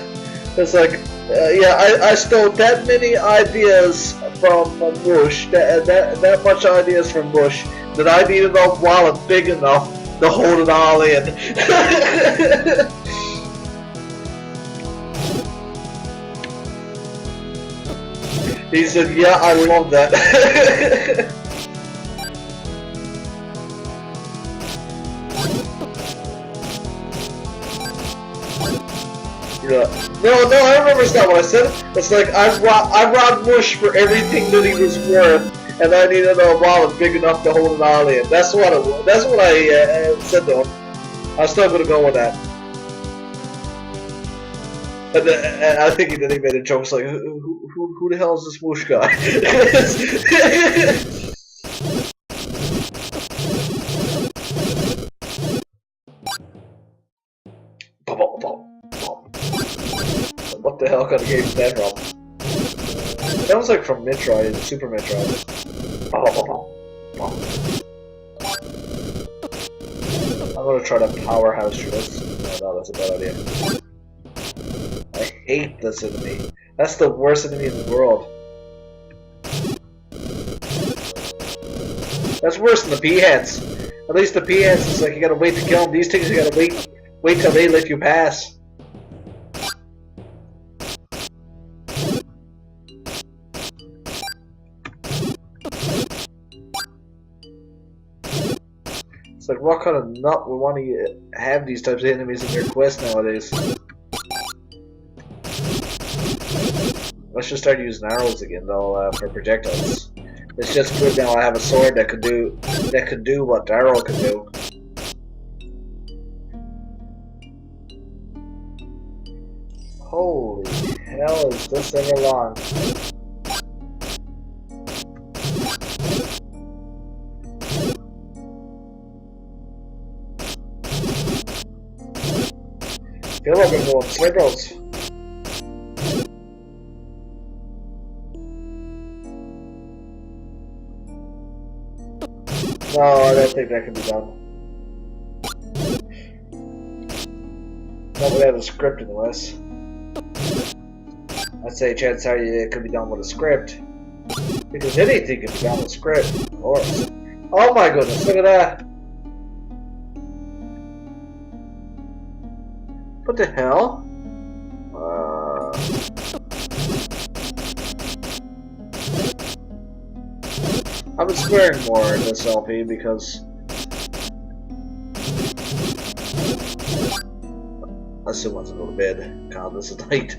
It's like, yeah, I stole that many ideas from Bush, that much ideas from Bush, that I needed a wallet big enough to hold it all in. He said, yeah, I love that. Yeah. No, I remember it's not what I said. It's like I robbed Bush for everything that he was worth, and I needed a wallet big enough to hold it all in. That's what it was. That's what I said to him. I'm still gonna go with that. And I think he made a joke. It's like, who the hell is this Whoosh guy? What the hell kind of game is that from? That was like from Metroid, Super Metroid. I'm gonna try to powerhouse you. No, that's a bad idea. I hate this enemy. That's the worst enemy in the world. That's worse than the P-heads. At least the P-heads is like you gotta wait to kill them. These things you gotta wait till they let you pass. It's like, what kind of nut would want to have these types of enemies in their quest nowadays? Let's just start using arrows again, though, for projectiles. It's just good now I have a sword that could do what the arrow can do. Holy hell, is this ever long? I feel like I'm going circles. No, I don't think that can be done. Not without a script anyways. I'd say chances are it could be done with a script. Because anything can be done with a script, of course. Oh my goodness, look at that! What the hell? I've been swearing more in this LP because I still want to go to bed. God, this is late.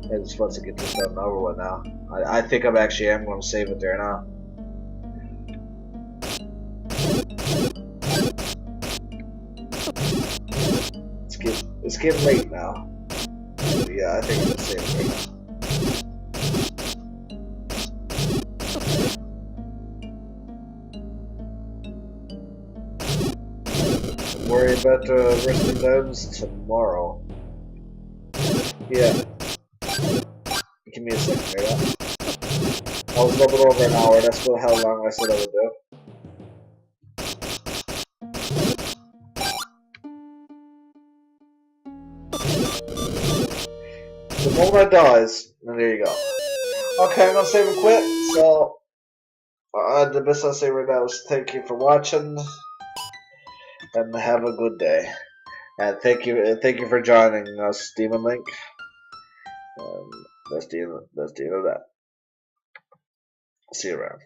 I just want to get this done over with now. I think I'm going to save it there now. It's getting late now. So yeah, I think I'm going to save it right now. Worry about resting times tomorrow. Yeah. Give me a second there. Yeah. I was a little bit over an hour. That's about how long I said I would do. The moment it dies, and there you go. Okay, I'm gonna save and quit. So the best I say right now is thank you for watching, and have a good day. And thank you for joining us, Demon Link. That's the end of that. See you around.